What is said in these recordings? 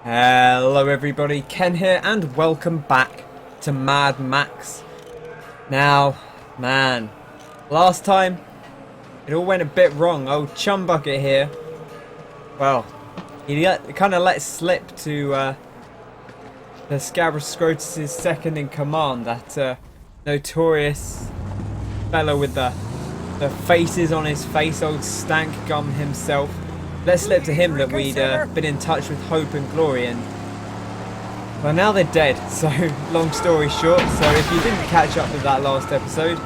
Hello everybody, Ken here and welcome back to Mad Max. Now, man, last time it all went a bit wrong. Old Chumbucket here, well, he kind of let slip to the Scabrous-Scrotus' second in command, that notorious fellow with the faces on his face, old Stank Gum himself. Let slip to him that we'd been in touch with Hope and Glory, and well, now they're dead. So long story short, so if you didn't catch up with that last episode,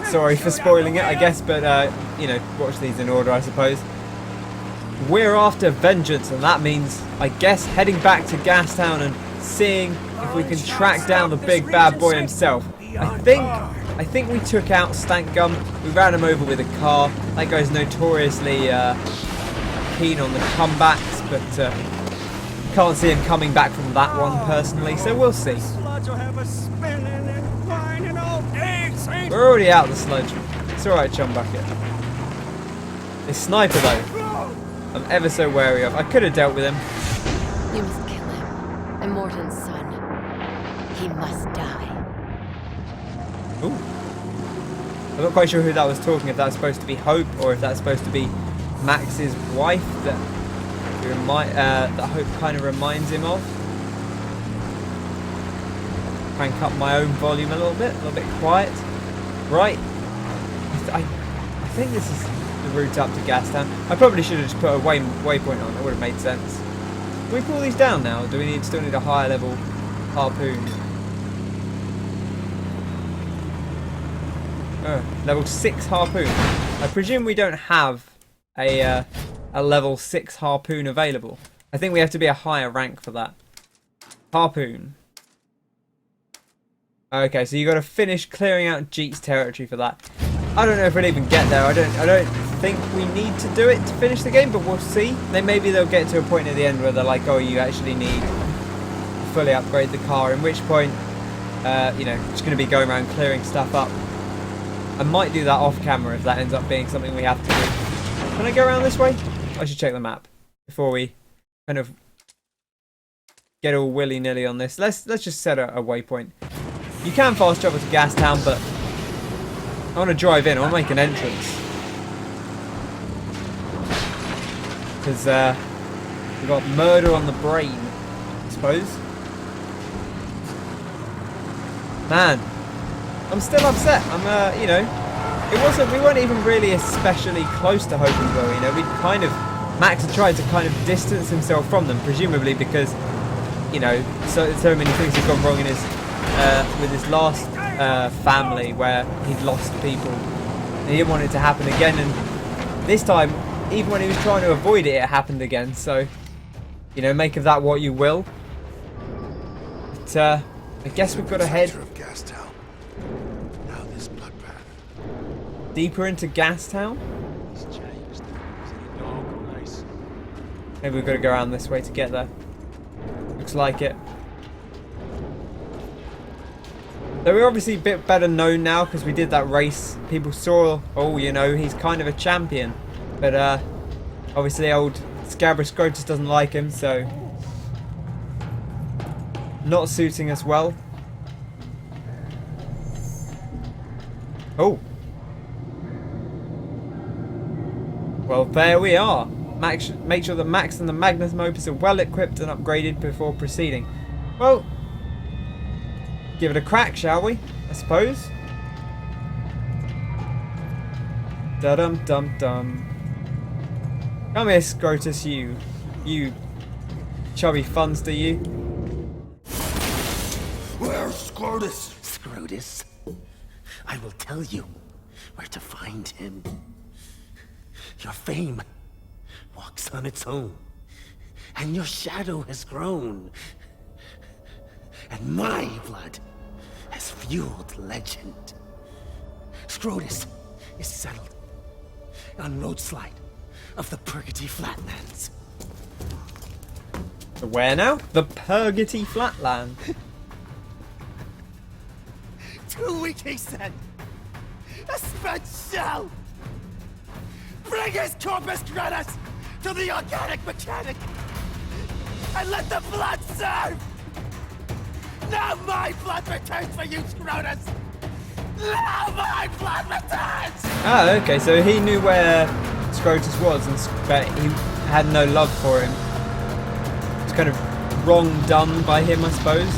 sorry for spoiling it, I guess, but you know, watch these in order, I suppose. We're after vengeance, and that means, I guess, heading back to Gastown and seeing if we can track down the big bad boy himself. I think we took out Stank Gum. We ran him over with a car. That guy's notoriously keen on the comebacks, but can't see him coming back from that one personally, so we'll see. We're already out of the sludge. It's alright, Chumbucket. This sniper though, I'm ever so wary of. I could have dealt with him. You must kill him. I'm Morton's son. He must die. Ooh. I'm not quite sure who that was talking, if that's supposed to be Hope or if that's supposed to be Max's wife that Hope kind of reminds him of. Crank up my own volume a little bit quiet. Right. I think this is the route up to Gastown. I probably should have just put a waypoint on. It would have made sense. Can we pull these down now? Or do we still need a higher level harpoon? Level 6 harpoon. I presume we don't have a level 6 harpoon available. I think we have to be a higher rank for that. Harpoon. Okay, so you got to finish clearing out Jeet's territory for that. I don't know if we'll even get there. I don't think we need to do it to finish the game, but we'll see. Then maybe they'll get to a point at the end where they're like, oh, you actually need to fully upgrade the car. In which point, you know, just going to be going around clearing stuff up. I might do that off camera if that ends up being something we have to do. Can I go around this way? I should check the map before we kind of get all willy-nilly on this. Let's just set a waypoint. You can fast travel to Gastown, but I want to drive in. I want to make an entrance. Because we've got murder on the brain, I suppose. Man, I'm still upset. I'm, you know, we weren't even really especially close to Hope and Glory. You know, Max had tried to kind of distance himself from them, presumably because, you know, so many things have gone wrong in his, with his last family where he'd lost people. And he didn't want it to happen again, and this time, even when he was trying to avoid it, it happened again. So, you know, make of that what you will. But, I guess we've got to head deeper into Gastown. Maybe we've got to go around this way to get there. Looks like it. So we're obviously a bit better known now because we did that race. People saw, oh, you know, he's kind of a champion. But obviously old Scabrous-Scrotus doesn't like him, so not suiting us well. Oh. Well, there we are. Make sure that Max and the Magnum Opus are well equipped and upgraded before proceeding. Well, give it a crack, shall we? I suppose. Da-dum-dum-dum. Come here, Scrotus, you chubby funster, you. Where's Scrotus? Scrotus? I will tell you where to find him. Your fame walks on its own, and your shadow has grown, and my blood has fueled legend. Scrotus is settled on roadslide of the Purgatory Flatlands. The where now? The Purgatory Flatland. 2 weeks, he said. A spent shell. Bring his corpus gratis to the organic mechanic. I let the blood serve! Now my blood returns for you, Scrotus! Now my blood returns! Ah, okay, so he knew where Scrotus was, but he had no love for him. It's kind of wrong done by him, I suppose.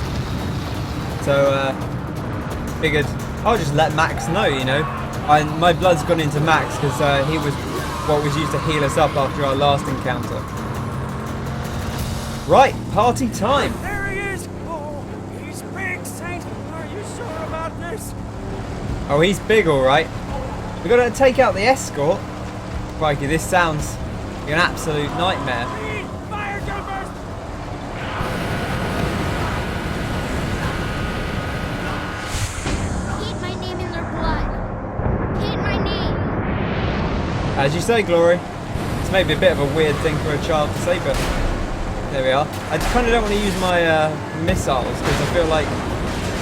So, figured I'll just let Max know, you know. My blood's gone into Max because he was what was used to heal us up after our last encounter. Right, party time! There he is! Oh, he's big, Saint! Are you sure about this? Oh, he's big, alright. We've got to take out the escort. Crikey, this sounds like an absolute nightmare. Speed! Fire jumpers! Paint my name in their blood. Paint my name. As you say, Glory. It's maybe a bit of a weird thing for a child to say, but there we are. I kind of don't want to use my missiles because I feel like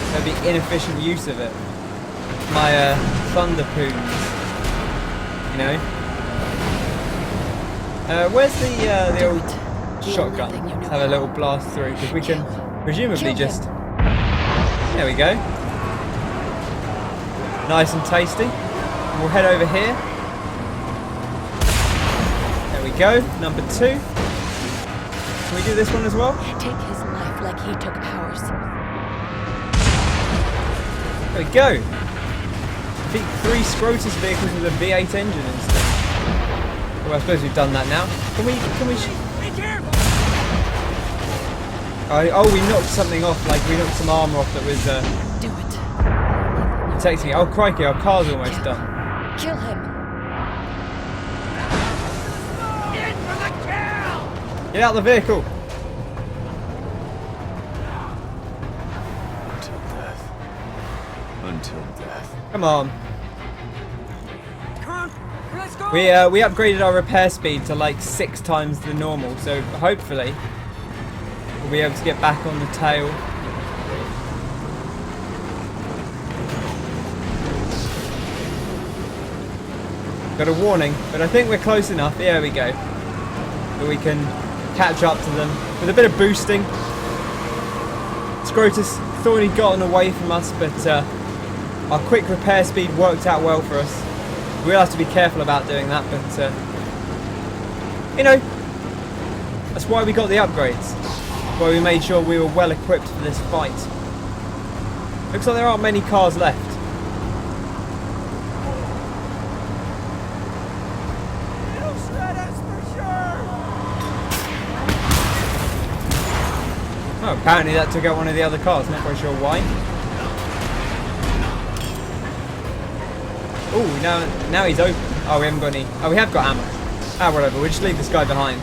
there'll be inefficient use of it. My thunder poons, you know. Where's the old shotgun? Let's have a little blast through because we can presumably just. There we go. Nice and tasty. We'll head over here. There we go. Number 2. Can we do this one as well? Take his life like he took ours. There we go. Defeat 3 Scrotus vehicles with a V8 engine instead. Well, I suppose we've done that now. Can we Be careful! oh, we knocked something off, like we knocked some armour off that was Do it. protecting it. Oh, crikey, our car's almost done. Kill him. In for the kill! Get out the vehicle. Until death. Until death. Come on. Come on, let's go! We upgraded our repair speed to like 6 times the normal, so hopefully we'll be able to get back on the tail. Got a warning, but I think we're close enough. There we go. That we can catch up to them with a bit of boosting. Scrotus thought he'd gotten away from us, but our quick repair speed worked out well for us. We'll have to be careful about doing that, but you know, that's why we got the upgrades. Why we made sure we were well equipped for this fight. Looks like there aren't many cars left. It'll shred us for sure! Oh, apparently that took out one of the other cars. Not quite sure why. Oh, now he's open. Oh, we haven't got any. Oh, we have got ammo. Ah, whatever. We'll just leave this guy behind.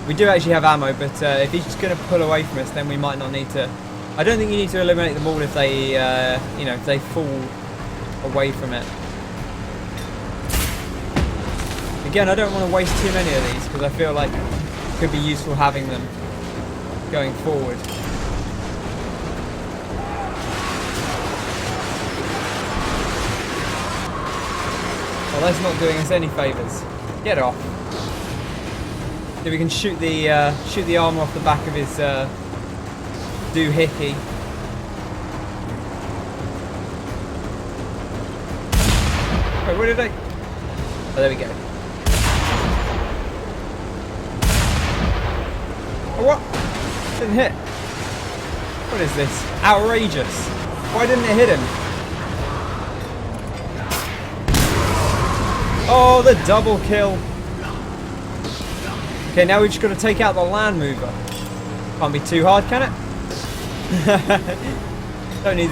We do actually have ammo, but if he's just going to pull away from us, then we might not need to. I don't think you need to eliminate them all if they, you know, if they fall away from it. Again, I don't want to waste too many of these because I feel like it could be useful having them going forward. Well, that's not doing us any favours. Get off. Then we can shoot the armour off the back of his doohickey. Wait, where did I? Oh, there we go. Oh, what? Didn't hit. What is this? Outrageous. Why didn't it hit him? Oh, the double kill. Okay, now we've just got to take out the land mover. Can't be too hard, can it? Only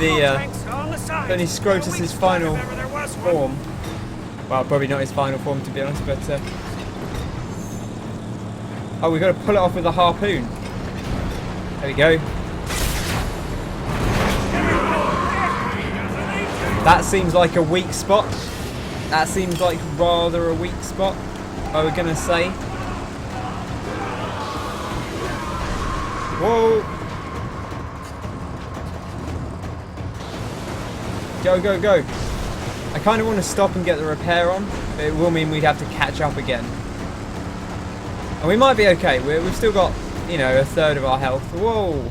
only Scrotus's final form. Well, probably not his final form to be honest, but oh, we've got to pull it off with a harpoon. There we go. That seems like a weak spot. That seems like rather a weak spot, I was gonna say. Whoa! Go, go, go! I kind of want to stop and get the repair on, but it will mean we'd have to catch up again. And we might be okay. We've still got you know, a third of our health. Whoa.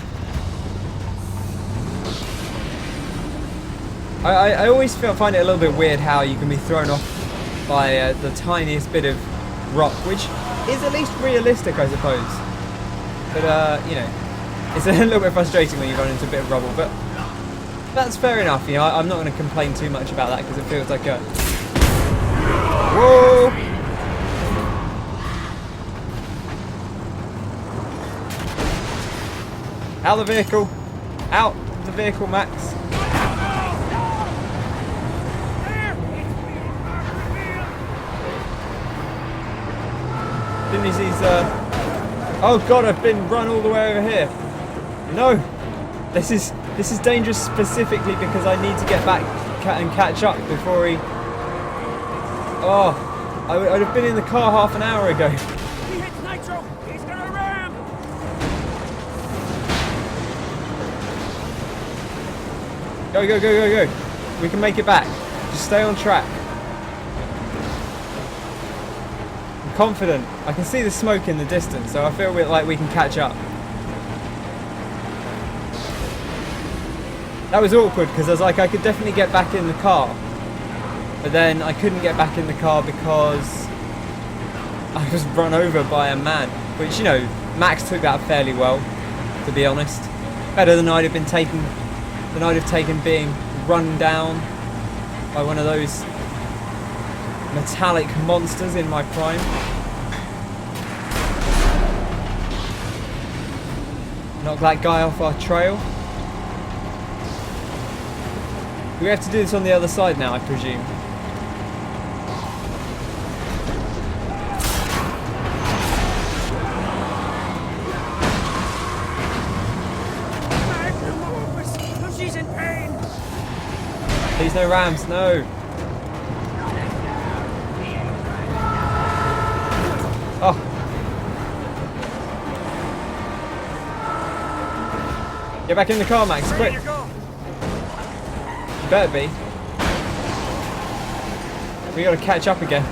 I always find it a little bit weird how you can be thrown off by the tiniest bit of rock, which is at least realistic, I suppose. But, you know, it's a little bit frustrating when you run into a bit of rubble, but that's fair enough. You know, I'm not going to complain too much about that because it feels like a... Whoa! Out of the vehicle! Out of the vehicle, Max! Didn't he see his, Oh god, I've been run all the way over here. No! This is dangerous specifically because I need to get back and catch up before he... Oh, I'd have been in the car half an hour ago. He hits nitro! He's gonna ram! Go, go, go, go, go. We can make it back. Just stay on track. I'm confident. I can see the smoke in the distance, so I feel like we can catch up. That was awkward because I was like, I could definitely get back in the car. But then I couldn't get back in the car because I was run over by a man. Which, you know, Max took that fairly well, to be honest. Better than I'd have taken being run down by one of those metallic monsters in my prime. Knock that guy off our trail. We have to do this on the other side now, I presume. She's in pain. Please no rams, no. Oh. Get back in the car, Max, quick. Better be. We gotta catch up again.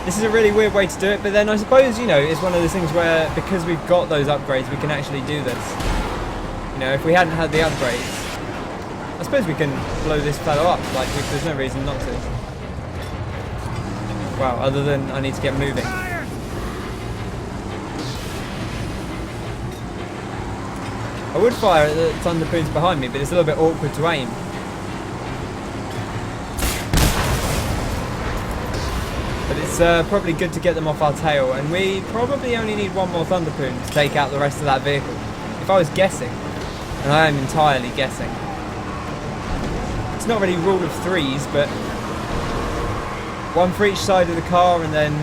This is a really weird way to do it, but then I suppose, you know, it's one of those things where because we've got those upgrades, we can actually do this. You know, if we hadn't had the upgrades, I suppose we can blow this fellow up. Like, there's no reason not to. Wow, other than I need to get moving. I would fire at the thunderpoons behind me, but it's a little bit awkward to aim. But it's probably good to get them off our tail, and we probably only need one more thunderpoon to take out the rest of that vehicle. If I was guessing, and I am entirely guessing. It's not really rule of threes, but one for each side of the car, and then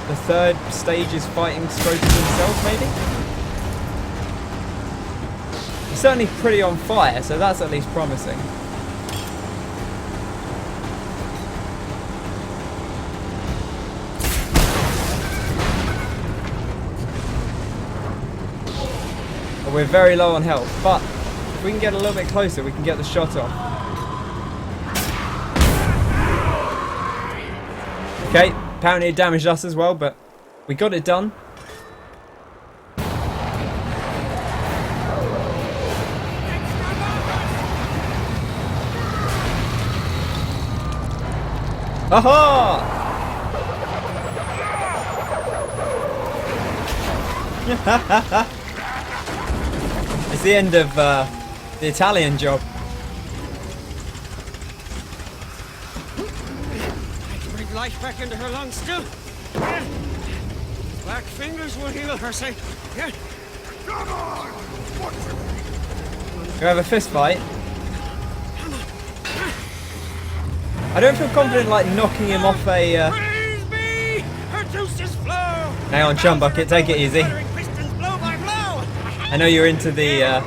the third stage is fighting Scrotum himself, maybe? He's certainly pretty on fire, so that's at least promising. But we're very low on health, but if we can get a little bit closer, we can get the shot off. Okay, apparently it damaged us as well, but we got it done. Aha! It's the end of the Italian job. Life back into her lungs still. Black fingers will heal her, say. Yeah. Come on! We have a fist fight. I don't feel confident like knocking him off a. Praise me! Her juices flow. Hang on, chum bucket, take it easy. Pistons blow by blow. I know you're into the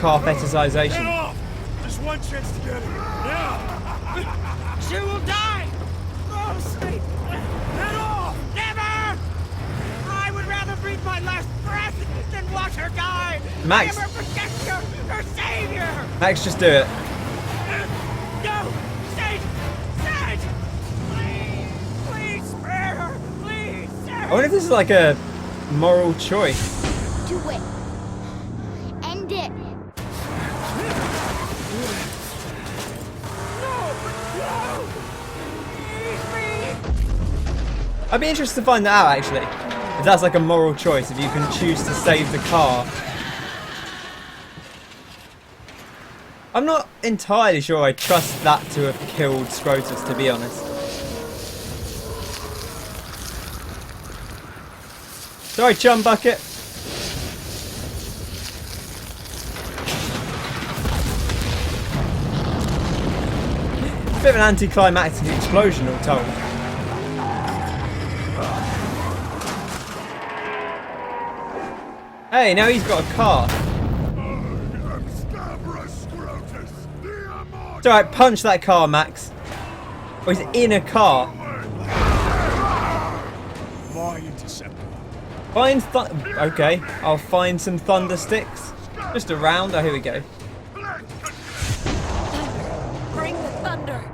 car fetishization. off! Just one chance to get it. Yeah! She will die. Oh, sweet. Head off! Never! I would rather breathe my last breath than watch her die. Max. I am her protector, her savior. Max, just do it. No! Sage! Sage! Please! Please spare her! Please! Sage! I wonder if this is like a moral choice. Do it. end it. I'd be interested to find that out, actually. If that's like a moral choice, if you can choose to save the car. I'm not entirely sure I trust that to have killed Scrotus, to be honest. Sorry, Chum Bucket. A bit of an anticlimactic explosion, all told. Hey, now he's got a car. It's alright, punch that car, Max. Oh, he's in a car. My interceptor. Find okay, I'll find some thunder sticks. Just around. Oh, here we go. Bring the thunder.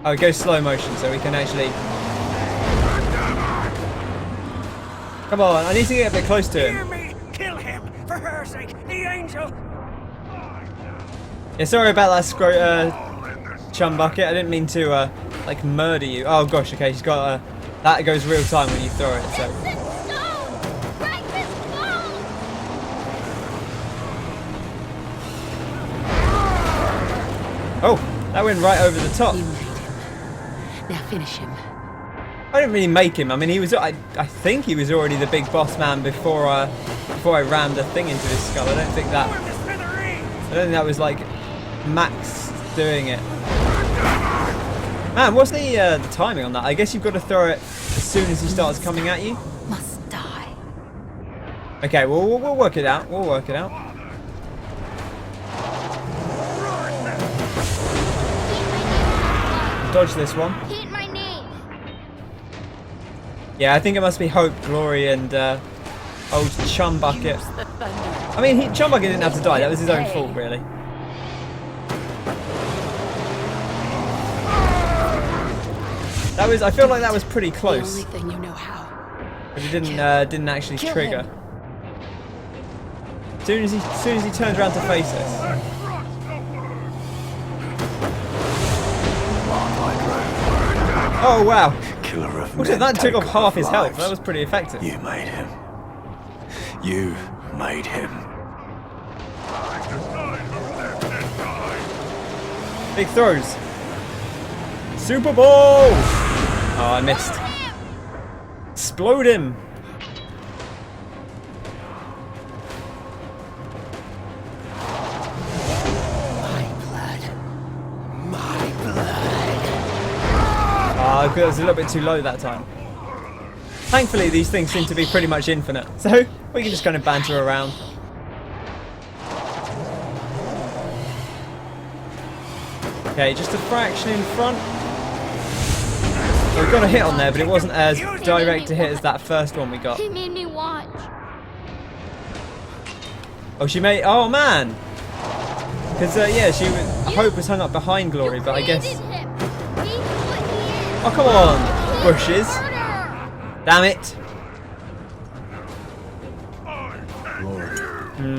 Oh, it goes slow motion so we can actually... Come on, I need to get a bit close to Hear him. me! Kill him! For her sake! The angel! Yeah, sorry about that, Chum Bucket. I didn't mean to, like, murder you. Oh, gosh, okay, she's got, that goes real time when you throw it, so... It's a stone! Break this bone! Oh, that went right over the top. You made him. Now finish him. I didn't really make him. I mean, he was... I think he was already the big boss man before I rammed a thing into his skull. I don't think that was, like, Max doing it. Man, what's the timing on that? I guess you've got to throw it as soon as he starts coming at you. Must die. Okay, well, we'll work it out. We'll work it out. Dodge this one. Hit my name. Yeah, I think it must be Hope, Glory, and old Chum Bucket. Use the thunder. I mean, Chum Bucket didn't have to die. That was his own fault, really. That was. I feel like that was pretty close, The only thing you know how. but it didn't actually Kill trigger. him. As soon as he turns around to face us. Oh wow! Killer of What did men, that took off taker half of his health? lives. That was pretty effective. You made him. You made him. Big throws. Super Bowl! Oh, I missed. Explode him! Oh, it was a little bit too low that time. Thankfully, these things seem to be pretty much infinite, so we can just kind of banter around. Okay, just a fraction in front. So we got a hit on there, but it wasn't as direct a hit as that first one we got. He made me watch. Oh, she made... Oh, man! Because, yeah, Hope was hung up behind Glory, but I guess... Oh, come on! Bushes. Damn it!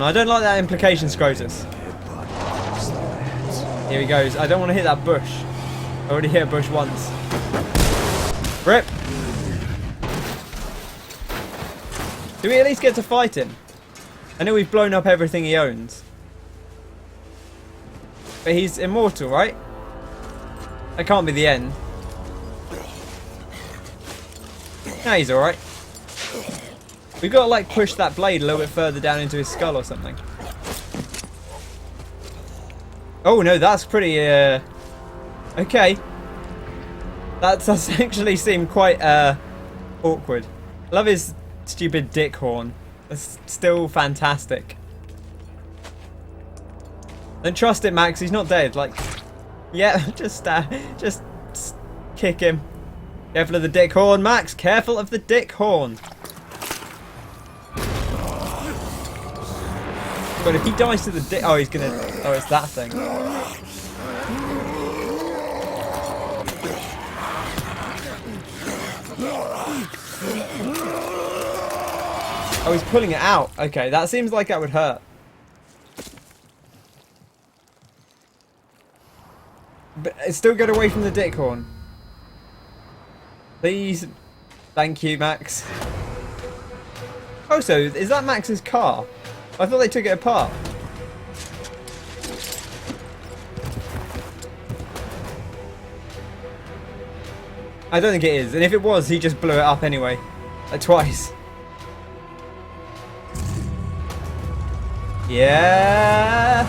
I don't like that implication, Scrotus. Here he goes. I don't want to hit that bush. I already hit a bush once. Rip! Do we at least get to fight him? I know we've blown up everything he owns. But he's immortal, right? That can't be the end. No, he's alright. We've got to like push that blade a little bit further down into his skull or something. Oh no, that's pretty okay. That does actually seem quite awkward. Love his stupid dick horn. That's still fantastic. Don't trust it, Max. He's not dead. Like, yeah, just kick him. Careful of the dick horn, Max. Careful of the dick horn. But if he dies to the dick, oh, he's gonna. Oh, it's that thing. Oh, he's pulling it out. Okay, that seems like that would hurt. But still get away from the dick horn. Please. Thank you, Max. Oh, so is that Max's car? I thought they took it apart. I don't think it is. And if it was, he just blew it up anyway. Like twice. Yeah.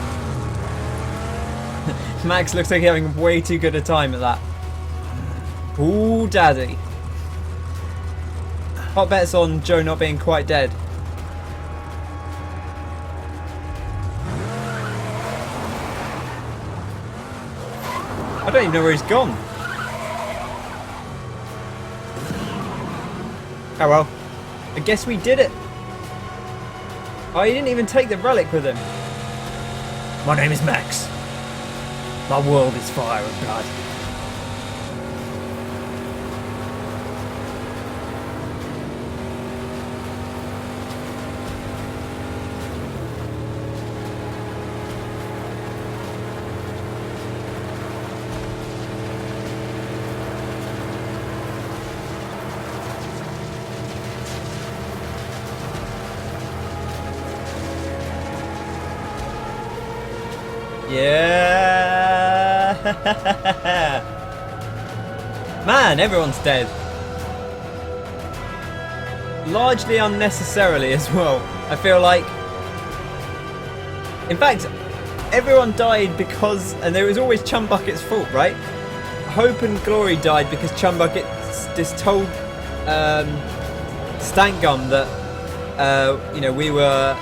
Max looks like he's having way too good a time at that. Ooh, daddy. Hot bets on Joe not being quite dead. I don't even know where he's gone. Oh well. I guess we did it. Oh, he didn't even take the relic with him. My name is Max. My world is fire and blood. Yeah. Man, everyone's dead. Largely unnecessarily as well. I feel like. In fact, everyone died because, and it was always Chumbucket's fault, right? Hope and Glory died because Chumbucket just told Stankgum that you know, we were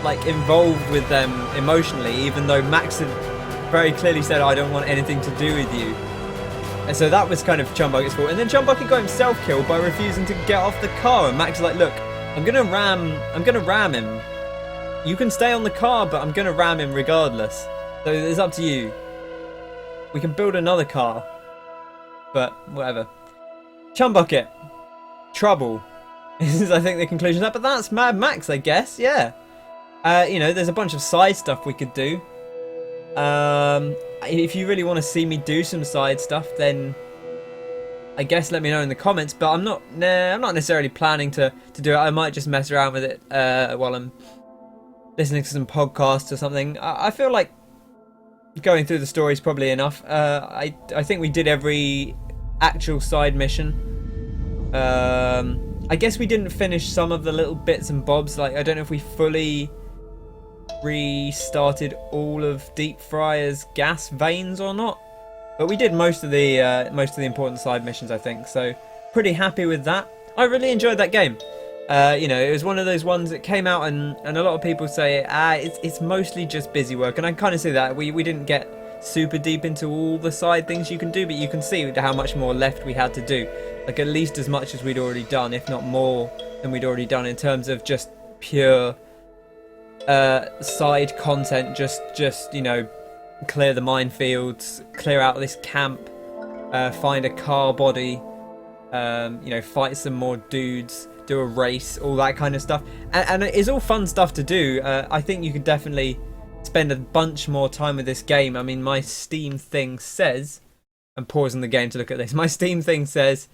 like involved with them emotionally, even though Max had very clearly said, I don't want anything to do with you. And so that was kind of Chumbucket's fault. And then Chumbucket got himself killed by refusing to get off the car, and Max is like, look, I'm gonna ram him. You can stay on the car, but I'm gonna ram him regardless. So it's up to you. We can build another car. But whatever. Chumbucket. Trouble. This is, I think, the conclusion of that. But that's Mad Max, I guess, yeah. You know, there's a bunch of side stuff we could do. If you really want to see me do some side stuff, then I guess let me know in the comments. But I'm not necessarily planning to do it. I might just mess around with it while I'm listening to some podcasts or something. I feel like going through the story is probably enough. I think we did every actual side mission. I guess we didn't finish some of the little bits and bobs. Like, I don't know if we fully restarted all of Deep Friah's gas veins or not, but we did most of the important side missions, I think. So pretty happy with that. I really enjoyed that game. You know, it was one of those ones that came out and a lot of people say it's mostly just busy work, and I kind of see that. We didn't get super deep into all the side things you can do, but you can see how much more left we had to do, like at least as much as we'd already done, if not more than we'd already done, in terms of just pure side content. Just you know, clear the minefields, clear out this camp, find a car body, you know, fight some more dudes, do a race, all that kind of stuff, and it's all fun stuff to do. I think you could definitely spend a bunch more time with this game. I mean, my Steam thing says, I'm pausing the game to look at this, my Steam thing says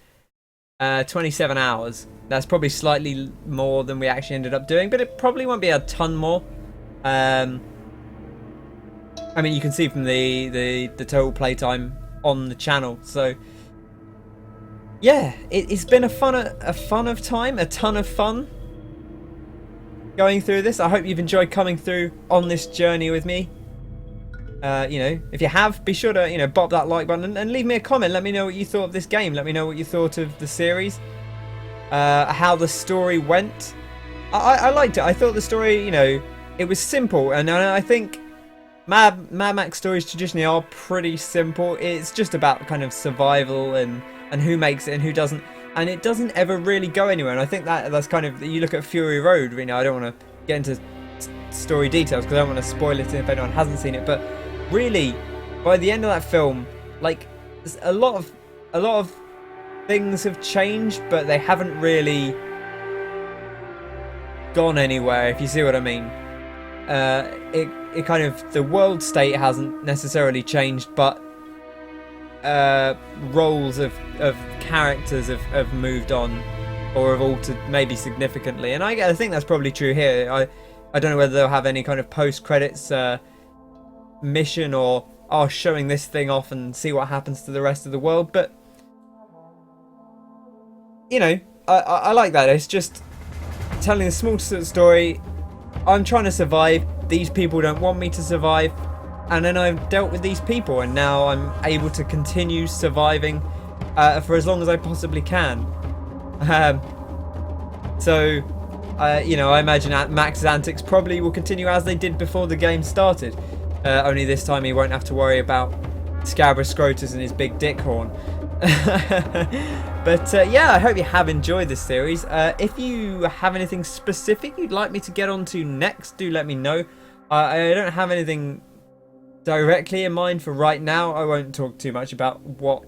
27 hours. That's probably slightly more than we actually ended up doing, but it probably won't be a ton more. I mean, you can see from the total playtime on the channel. So yeah, it's been a ton of fun going through this. I hope you've enjoyed coming through on this journey with me. You know, if you have, be sure to, you know, bop that like button and leave me a comment. Let me know what you thought of this game. Let me know what you thought of the series, how the story went. I liked it. I thought the story, you know, it was simple, and I think Mad Max stories traditionally are pretty simple. It's just about kind of survival and who makes it and who doesn't, and it doesn't ever really go anywhere. And I think that's kind of, you look at Fury Road, you know, I don't want to get into story details because I don't want to spoil it if anyone hasn't seen it, but really by the end of that film, like, a lot of things have changed, but they haven't really gone anywhere, if you see what I mean. It kind of, the world state hasn't necessarily changed, but roles of characters have moved on or have altered maybe significantly, and I think that's probably true here. I don't know whether they'll have any kind of post-credits mission or showing this thing off and see what happens to the rest of the world, but you know, I like that. It's just telling a small story. I'm trying to survive. These people don't want me to survive. And then I've dealt with these people, and now I'm able to continue surviving for as long as I possibly can. You know, I imagine Max's antics probably will continue as they did before the game started. Only this time he won't have to worry about Scabrous Scrotus and his big dick horn. But yeah, I hope you have enjoyed this series. If you have anything specific you'd like me to get onto next, do let me know. I don't have anything directly in mind for right now. I won't talk too much about what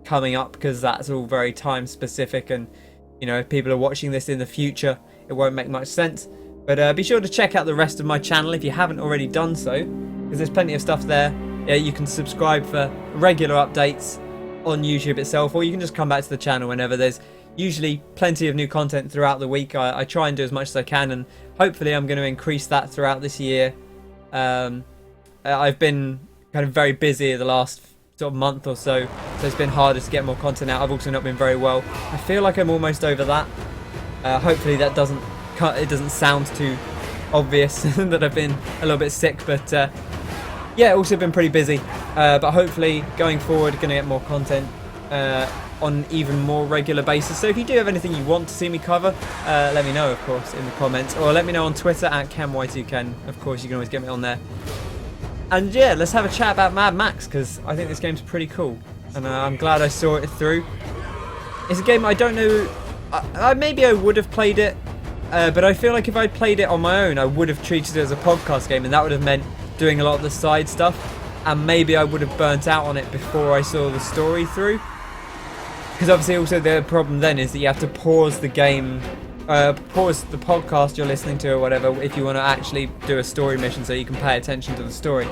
coming up because that's all very time specific, and you know, if people are watching this in the future it won't make much sense. But be sure to check out the rest of my channel if you haven't already done so, because there's plenty of stuff there. You can subscribe for regular updates on YouTube itself, or you can just come back to the channel whenever. There's usually plenty of new content throughout the week. I try and do as much as I can, and hopefully I'm going to increase that throughout this year. I've been kind of very busy the last sort of month or so it's been harder to get more content out. I've also not been very well. I feel like I'm almost over that. Hopefully that doesn't sound too obvious that I've been a little bit sick, but yeah, also been pretty busy. But hopefully going forward, going to get more content on an even more regular basis. So if you do have anything you want to see me cover, let me know, of course, in the comments, or let me know on Twitter at KenY2Ken. Of course, you can always get me on there. And yeah, let's have a chat about Mad Max, because I think this game's pretty cool, and I'm glad I saw it through. It's a game I don't know. Maybe I would have played it, but I feel like if I'd played it on my own, I would have treated it as a podcast game, and that would have meant doing a lot of the side stuff, and maybe I would have burnt out on it before I saw the story through. Because obviously also the problem then is that you have to pause the game, pause the podcast you're listening to or whatever if you want to actually do a story mission so you can pay attention to the story.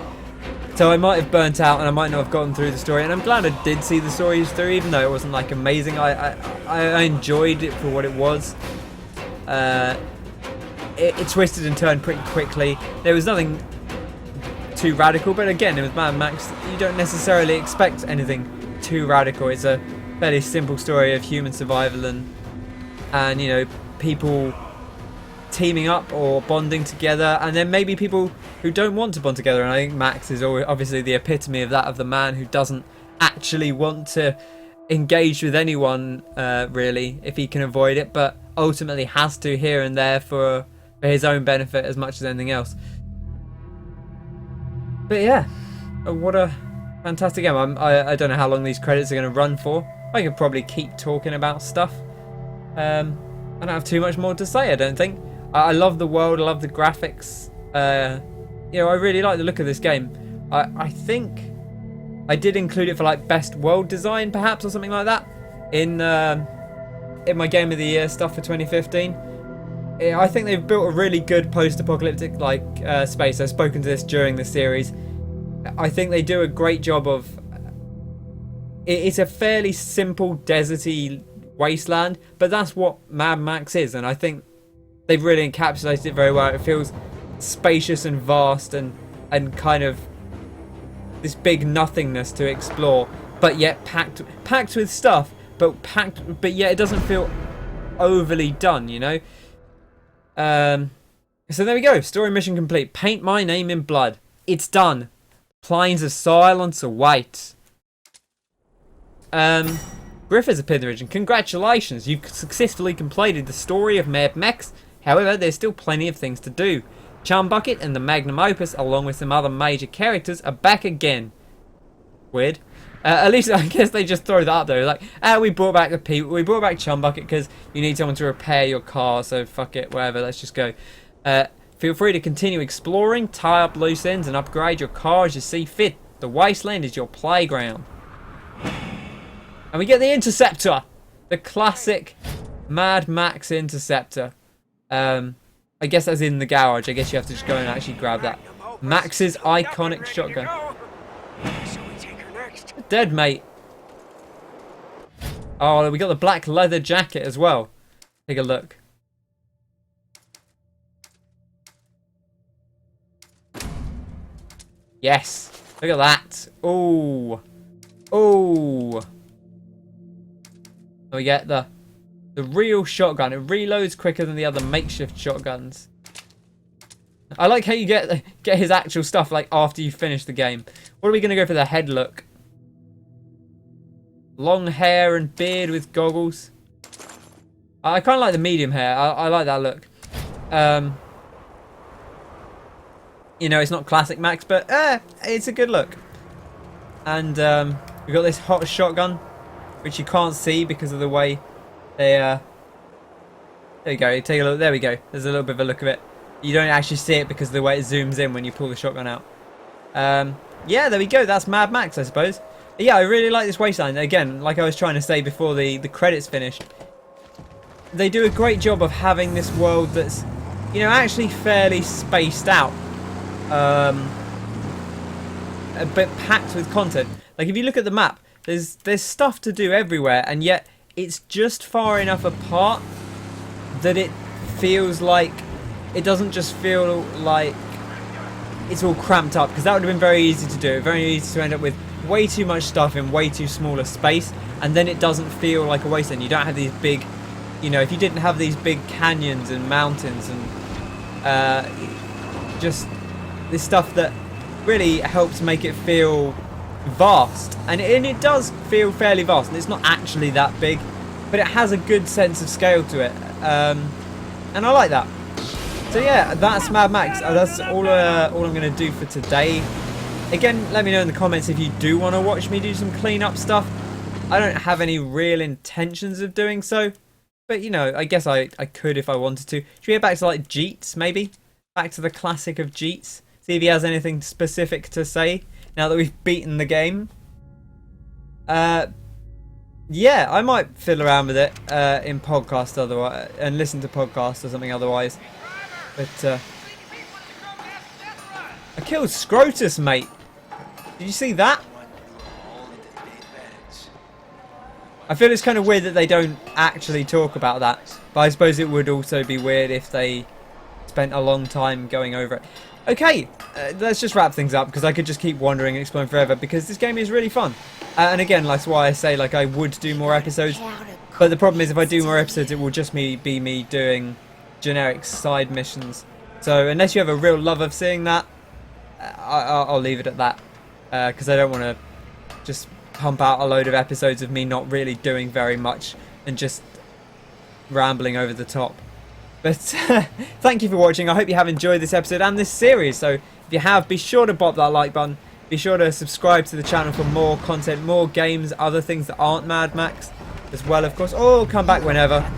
So I might have burnt out and I might not have gotten through the story, and I'm glad I did see the stories through, even though it wasn't like amazing. I enjoyed it for what it was. It twisted and turned pretty quickly. There was nothing too radical, but again, with Mad Max you don't necessarily expect anything too radical. It's a fairly simple story of human survival and you know, people teaming up or bonding together, and then maybe people who don't want to bond together. And I think Max is obviously the epitome of that, of the man who doesn't actually want to engage with anyone really if he can avoid it, but ultimately has to here and there for his own benefit as much as anything else. But yeah, what a fantastic game. I don't know how long these credits are going to run for. I could probably keep talking about stuff. I don't have too much more to say, I don't think. I love the world, I love the graphics. You know, I really like the look of this game. I think I did include it for like best world design perhaps, or something like that, in my Game of the Year stuff for 2015. I think they've built a really good post-apocalyptic like space. I've spoken to this during the series. I think they do a great job of... It's a fairly simple deserty wasteland, but that's what Mad Max is, and I think they've really encapsulated it very well. It feels spacious and vast and kind of this big nothingness to explore, but yet packed with stuff, but yet it doesn't feel overly done, you know. So there we go. Story mission complete. Paint my name in blood. It's done. Plains of silence await. Griffith's Appearance, and congratulations, you've successfully completed the story of Mad Max. However, there's still plenty of things to do. Chumbucket and the Magnum Opus, along with some other major characters, are back again. Weird. At least I guess they just throw that up there. Like, we brought back the people. We brought back Chumbucket because you need someone to repair your car. So fuck it, whatever. Let's just go. Feel free to continue exploring, tie up loose ends, and upgrade your car as you see fit. The wasteland is your playground. And we get the Interceptor, the classic Mad Max Interceptor. I guess that's in the garage. I guess you have to just go and actually grab that. Max's iconic shotgun. So we take her next. Dead, mate. Oh, we got the black leather jacket as well. Take a look. Yes. Look at that. Oh. Oh. We get the real shotgun. It reloads quicker than the other makeshift shotguns. I like how you get his actual stuff like after you finish the game. What are we going to go for the head look? Long hair and beard with goggles. I kind of like the medium hair. I like that look. You know, it's not classic Max, but it's a good look. And we've got this hot shotgun, which you can't see because of the way they... there you go. Take a look. There we go. There's a little bit of a look of it. You don't actually see it because of the way it zooms in when you pull the shotgun out. Yeah, there we go. That's Mad Max, I suppose. Yeah, I really like this wasteland. Again, like I was trying to say before the credits finished, they do a great job of having this world that's, you know, actually fairly spaced out. A bit packed with content. Like if you look at the map, there's stuff to do everywhere, and yet it's just far enough apart that it feels like it doesn't just feel like it's all cramped up, because that would have been very easy to do. Very easy to end up with way too much stuff in way too small a space, and then it doesn't feel like a wasteland. You don't have these big, you know, if you didn't have these big canyons and mountains and just this stuff that really helps make it feel vast, and it does feel fairly vast, and it's not actually that big, but it has a good sense of scale to it, and I like that. So yeah, that's Mad Max. That's all I'm going to do for today. Again, let me know in the comments if you do want to watch me do some clean-up stuff. I don't have any real intentions of doing so, but you know, I guess I could if I wanted to. Should we get back to like Jeets, maybe? Back to the classic of Jeets. See if he has anything specific to say now that we've beaten the game. Yeah, I might fiddle around with it in podcast otherwise, and listen to podcasts or something otherwise. But I killed Scrotus, mate. Did you see that? I feel it's kind of weird that they don't actually talk about that, but I suppose it would also be weird if they spent a long time going over it. Okay, let's just wrap things up, because I could just keep wandering and exploring forever, because this game is really fun. And again, that's why I say like I would do more episodes, but the problem is if I do more episodes it will just be me doing generic side missions. So unless you have a real love of seeing that, I'll leave it at that, because I don't want to just pump out a load of episodes of me not really doing very much and just rambling over the top. But thank you for watching. I hope you have enjoyed this episode and this series. So if you have, be sure to pop that like button. Be sure to subscribe to the channel for more content, more games, other things that aren't Mad Max as well, of course. Or come back whenever.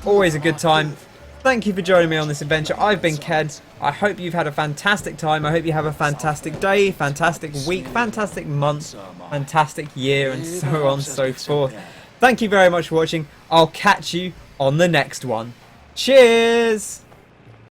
Always a good time. Thank you for joining me on this adventure. I've been Ked. I hope you've had a fantastic time. I hope you have a fantastic day, fantastic week, fantastic month, fantastic year, and so on and so forth. Thank you very much for watching. I'll catch you on the next one. Cheers!